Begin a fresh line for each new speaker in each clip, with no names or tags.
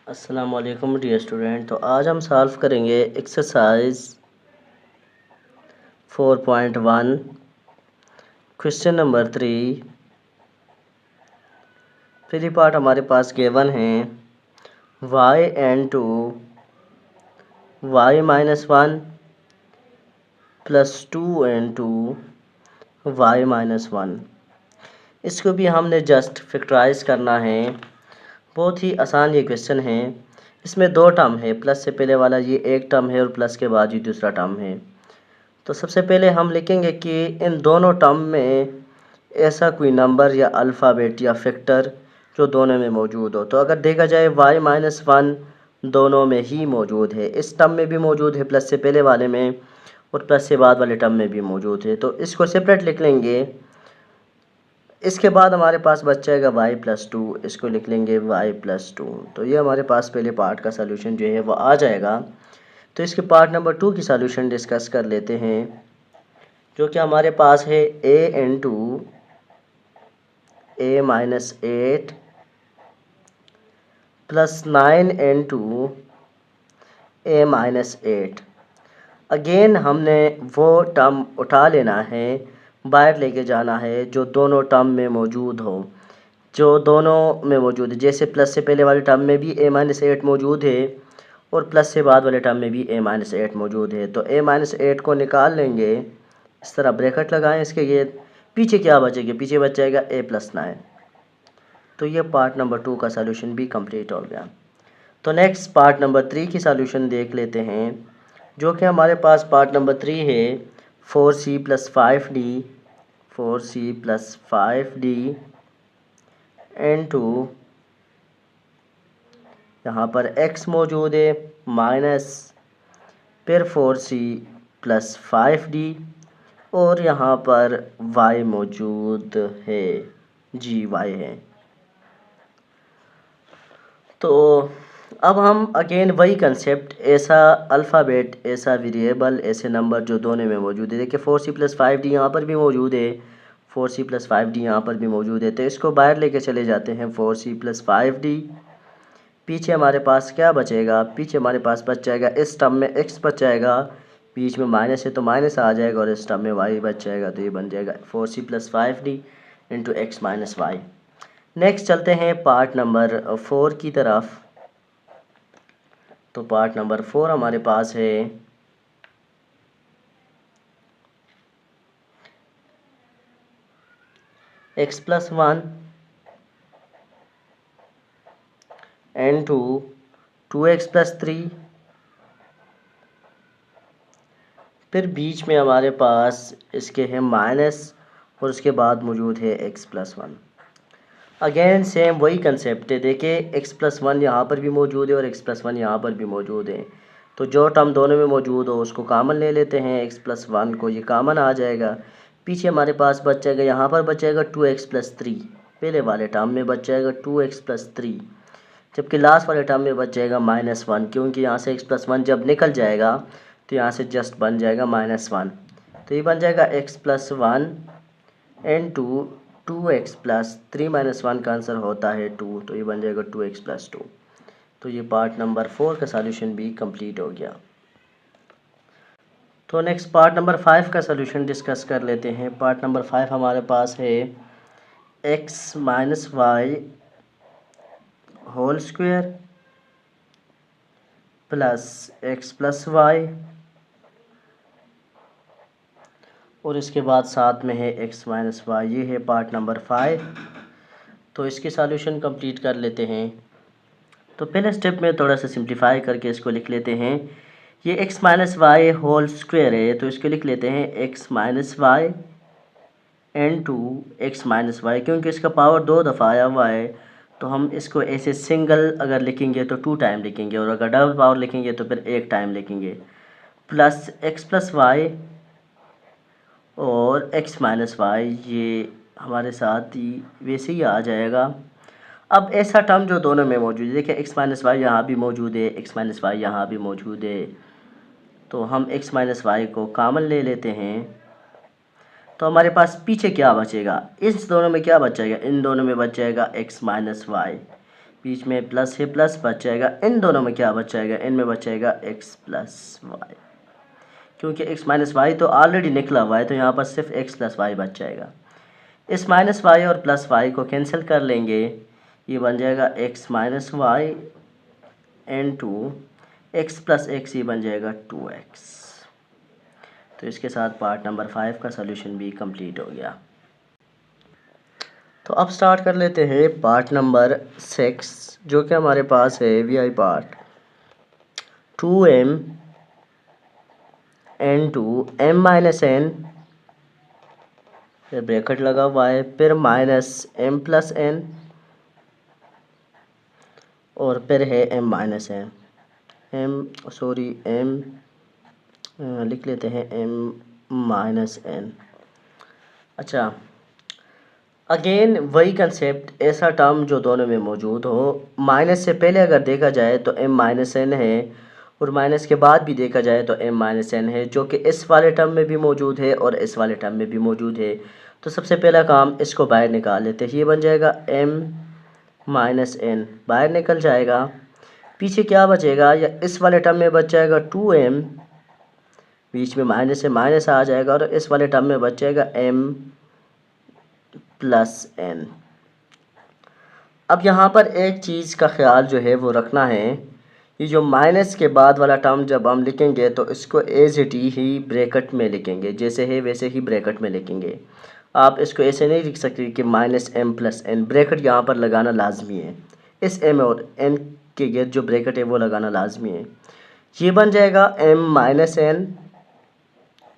अस्सलाम वालेकुम dear student. तो आज हम सॉल्व करेंगे एक्सरसाइज 4.1 क्वेश्चन नंबर 3। पहली पार्ट हमारे पास गिवन है y n to y minus 1 plus 2n to y minus 1। इसको भी हमने जस्ट फैक्टराइज करना है। बहुत ही आसान ये क्वेश्चन है। इसमें दो टर्म है, प्लस से पहले वाला ये एक टर्म है और प्लस के बाद ये दूसरा टर्म है। तो सबसे पहले हम लिखेंगे कि इन दोनों टर्म में ऐसा कोई नंबर या अल्फ़ाबेट या फैक्टर जो दोनों में मौजूद हो। तो अगर देखा जाए y माइनस 1 दोनों में ही मौजूद है, इस टर्म में भी मौजूद है, प्लस से पहले वाले में, और प्लस से बाद वाले टर्म में भी मौजूद है। तो इसको सेपरेट लिख लेंगे। इसके बाद हमारे पास बच जाएगा y प्लस 2, इसको लिख लेंगे y प्लस 2। तो ये हमारे पास पहले पार्ट का सलूशन जो है वो आ जाएगा। तो इसके पार्ट नंबर 2 की सॉल्यूशन डिस्कस कर लेते हैं, जो कि हमारे पास है a into a minus 8 plus 9 into a minus 8। Again हमने वो टर्म उठा लेना है, बाहर लेके जाना है जो दोनों टर्म में मौजूद हो, जो दोनों में मौजूद है। जैसे प्लस से पहले वाले टर्म में भी a माइनस 8 मौजूद है और प्लस से बाद वाले टर्म में भी a माइनस 8 मौजूद है। तो a माइनस 8 को निकाल लेंगे, इस तरह ब्रैकेट लगाएं इसके। ये पीछे क्या बचेगा? पीछे बच जाएगा a प्लस 9। तो ये पार्ट नंबर 2 का सलूशन भी कंप्लीट हो गया। तो नेक्स्ट पार्ट नंबर 3 की सलूशन देख लेते हैं, जो कि हमारे पास पार्ट नंबर 3 है 4c plus 5d 4c plus 5d into यहाँ पर x मौजूद है माइनस फिर 4c प्लस 5d और यहाँ पर y मौजूद है, y है। तो अब हम अगेन वही कंसेप्ट, ऐसा अल्फ़ाबेट, ऐसा वेरिएबल, ऐसे नंबर जो दोनों में मौजूद है। देखिए 4c प्लस 5d यहाँ पर भी मौजूद है, 4c प्लस 5d यहाँ पर भी मौजूद है। तो इसको बाहर लेके चले जाते हैं 4c प्लस 5d। पीछे हमारे पास क्या बचेगा? पीछे हमारे पास बच जाएगा, इस टर्म में x बच जाएगा, बीच में माइनस है तो माइनस आ जाएगा, और इस टर्म में y बच जाएगा। तो ये बन जाएगा 4c plus 5d into X minus Y. Next चलते हैं पार्ट नंबर 4 की तरफ। तो पार्ट नंबर 4 हमारे पास है x plus 1 into 2x plus 3। फिर बीच में हमारे पास इसके है माइनस और उसके बाद मौजूद है x प्लस 1। अगेन सेम वही कंसेप्ट है। देखिए x प्लस 1 यहाँ पर भी मौजूद है और x प्लस 1 यहाँ पर भी मौजूद है। तो जो टर्म दोनों में मौजूद हो उसको कॉमन ले लेते हैं, x प्लस 1 को, ये कॉमन आ जाएगा। पीछे हमारे पास बच जाएगा, यहाँ पर बच जाएगा 2x प्लस 3, पहले वाले टर्म में बच जाएगा 2x प्लस 3, जबकि लास्ट वाले टर्म में बच जाएगा -1, क्योंकि यहाँ से x प्लस 1 जब निकल जाएगा तो यहाँ से जस्ट बन जाएगा -1। तो ये बन जाएगा x plus 1 into 2x plus 3 minus 1 का आंसर होता है 2, तो ये बन जाएगा 2x प्लस 2। तो ये पार्ट नंबर 4 का सॉल्यूशन भी कंप्लीट हो गया। तो नेक्स्ट पार्ट नंबर 5 का सॉल्यूशन डिस्कस कर लेते हैं। पार्ट नंबर 5 हमारे पास है x minus Y whole square plus x plus Y, और इसके बाद साथ में है x माइनस वाई। ये है पार्ट नंबर 5। तो इसके सॉल्यूशन कंप्लीट कर लेते हैं। तो पहले स्टेप में थोड़ा सा सिंप्लीफाई करके इसको लिख लेते हैं। ये x minus Y whole square है, तो इसको लिख लेते हैं x minus Y into X minus Y. क्योंकि इसका पावर 2 दफ़ा आया हुआ है तो हम इसको ऐसे सिंगल अगर लिखेंगे तो 2 टाइम लिखेंगे, और अगर डबल पावर लिखेंगे तो फिर 1 टाइम लिखेंगे। प्लस x प्लस वाई और x माइनस वाई, ये हमारे साथ ही वैसे ही आ जाएगा। अब ऐसा टर्म जो दोनों में मौजूद है, देखिए x माइनस वाई यहाँ भी मौजूद है, x माइनस वाई यहाँ भी मौजूद है, तो हम x माइनस वाई को कॉमन ले लेते हैं। तो हमारे पास पीछे क्या बचेगा? इस दोनों में क्या बच जाएगा? इन दोनों में बच जाएगा x माइनस वाई। बीच में प्लस है, प्लस बच जाएगा। इन दोनों में क्या बच जाएगा, इनमें बच जाएगा x प्लस वाई, क्योंकि x माइनस वाई तो ऑलरेडी निकला हुआ है, तो यहाँ पर सिर्फ x प्लस वाई बच जाएगा। इस माइनस वाई और प्लस वाई को कैंसिल कर लेंगे, ये बन जाएगा x minus Y into x plus x, ये बन जाएगा 2x। तो इसके साथ पार्ट नंबर 5 का सॉल्यूशन भी कंप्लीट हो गया। तो अब स्टार्ट कर लेते हैं पार्ट नंबर 6, जो कि हमारे पास है V I part 2m into m minus n, फिर ब्रैकेट लगा हुआ है, फिर माइनस m प्लस n, और फिर है m माइनस n, m लिख लेते हैं m माइनस n। अच्छा, अगेन वही कंसेप्ट, ऐसा टर्म जो दोनों में मौजूद हो। माइनस से पहले अगर देखा जाए तो m माइनस n है, और माइनस के बाद भी देखा जाए तो m माइनस n है, जो कि इस वाले टर्म में भी मौजूद है और इस वाले टर्म में भी मौजूद है। तो सबसे पहला काम, इसको बाहर निकाल लेते हैं। ये बन जाएगा m माइनस n, बाहर निकल जाएगा। पीछे क्या बचेगा, या इस वाले टर्म में बच जाएगा 2m, बीच में माइनस से माइनस आ जाएगा, और इस वाले टर्म में बच जाएगा m प्लस n। अब यहाँ पर एक चीज़ का ख्याल जो है वो रखना है, ये जो माइनस के बाद वाला टर्म जब हम लिखेंगे तो इसको एज इट ही ब्रैकेट में लिखेंगे, जैसे है वैसे ही ब्रैकेट में लिखेंगे। आप इसको ऐसे नहीं लिख सकते कि minus M plus N, bracket यहाँ पर लगाना लाजमी है। इस एम और एन के गिर्द जो ब्रैकेट है वो लगाना लाजमी है। ये बन जाएगा M minus N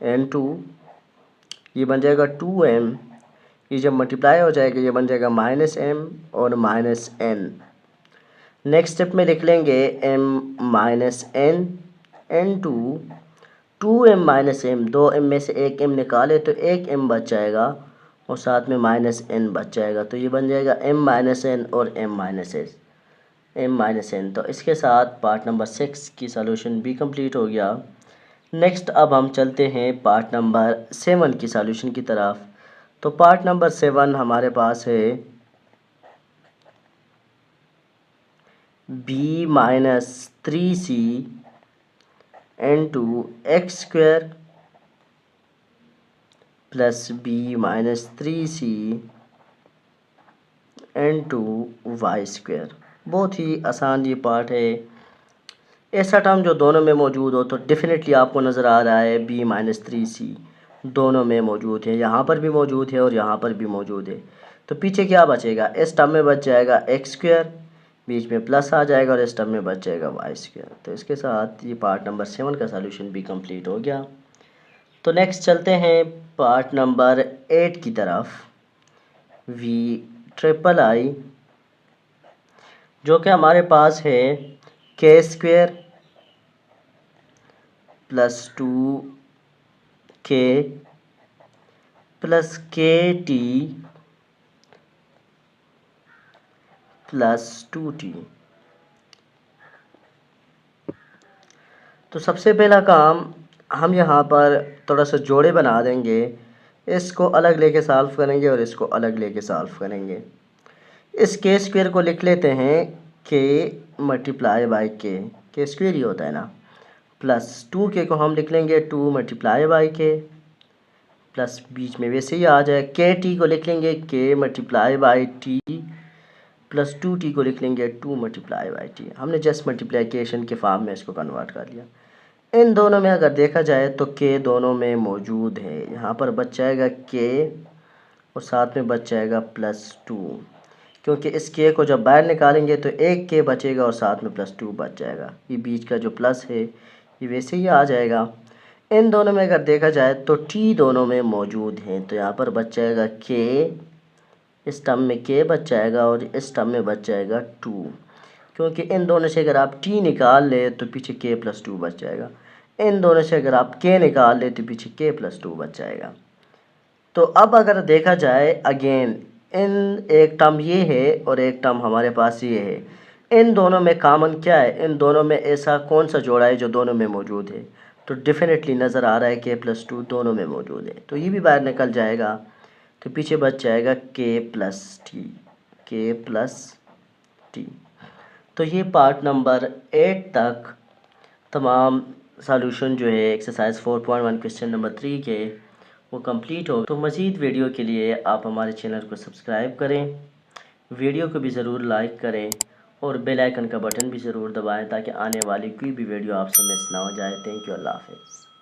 into, ये बन जाएगा 2m, ये जब मल्टीप्लाई हो जाएगा ये बन जाएगा माइनस m और माइनस n। नेक्स्ट स्टेप में लिख लेंगे m minus n into 2m minus m, 2m में से एक m निकाले तो एक m बच जाएगा, और साथ में माइनस n बच जाएगा। तो ये बन जाएगा m माइनस n और m माइनस n। तो इसके साथ पार्ट नंबर 6 की सॉल्यूशन भी कंप्लीट हो गया। नेक्स्ट अब हम चलते हैं पार्ट नंबर 7 की सॉल्यूशन की तरफ। तो पार्ट नंबर 7 हमारे पास है b minus 3c into X square plus b minus 3c into Y square. बहुत ही आसान ये पार्ट है। ऐसा टर्म जो दोनों में मौजूद हो तो डेफिनेटली आपको नज़र आ रहा है b माइनस 3c दोनों में मौजूद है, यहाँ पर भी मौजूद है और यहाँ पर भी मौजूद है। तो पीछे क्या बचेगा, इस टर्म में बच जाएगा एक्स स्क्वायर, बीच में प्लस आ जाएगा, और इस टर्म में बच जाएगा वाई स्क्वायर। तो इसके साथ ये पार्ट नंबर 7 का सॉल्यूशन भी कंप्लीट हो गया। तो नेक्स्ट चलते हैं पार्ट नंबर 8 की तरफ, वी ट्रिपल आई, जो कि हमारे पास है के स्क्वायर प्लस 2k प्लस के टी प्लस 2t। तो सबसे पहला काम, हम यहाँ पर थोड़ा सा जोड़े बना देंगे, इसको अलग लेके सॉल्व करेंगे और इसको अलग लेके सॉल्व करेंगे। इस के स्क्वायर को लिख लेते हैं के मल्टीप्लाई बाई के स्क्वायर ही होता है ना, प्लस 2k को हम लिख लेंगे 2 मल्टीप्लाई बाई के, प्लस बीच में वैसे ही आ जाए, के टी को लिख लेंगे के multiply by T, plus 2t को लिख लेंगे 2 मल्टीप्लाई बाई टी। हमने जस्ट मल्टीप्लिकेशन के फॉर्म में इसको कन्वर्ट कर लिया। इन दोनों में अगर देखा जाए तो के दोनों में मौजूद है, यहाँ पर बच जाएगा के और साथ में बच जाएगा प्लस 2, क्योंकि इस के को जब बाहर निकालेंगे तो एक के बचेगा और साथ में प्लस 2 बच जाएगा। ये बीच का जो प्लस है ये वैसे ही आ जाएगा। इन दोनों में अगर देखा जाए तो टी दोनों में मौजूद हैं, तो यहाँ पर बच जाएगा के, इस टर्म में के बच जाएगा और इस टर्म में बच जाएगा 2, क्योंकि इन दोनों से अगर आप टी निकाल ले तो पीछे के प्लस 2 बच जाएगा। इन दोनों से अगर आप के निकाल ले तो पीछे के प्लस 2 बच जाएगा। तो अब अगर देखा जाए अगेन, इन एक टर्म ये है और एक टर्म हमारे पास ये है, इन दोनों में कॉमन क्या है, इन दोनों में ऐसा कौन सा जोड़ा है जो दोनों में मौजूद है, तो डेफिनेटली नज़र आ रहा है के प्लस 2 दोनों में मौजूद है। तो ये भी बाहर निकल जाएगा, तो पीछे बच जाएगा के प्लस टी, के प्लस टी। तो ये पार्ट नंबर 8 तक तमाम सॉल्यूशन जो है एक्सरसाइज 4.1 क्वेश्चन नंबर 3 के वो कंप्लीट हो। तो मज़ीद वीडियो के लिए आप हमारे चैनल को सब्सक्राइब करें, वीडियो को भी ज़रूर लाइक करें और बेल आइकन का बटन भी ज़रूर दबाएं ताकि आने वाली कोई भी वीडियो आपसे मिस ना हो जाए। थैंक यू, अल्लाह हाफ़िज़।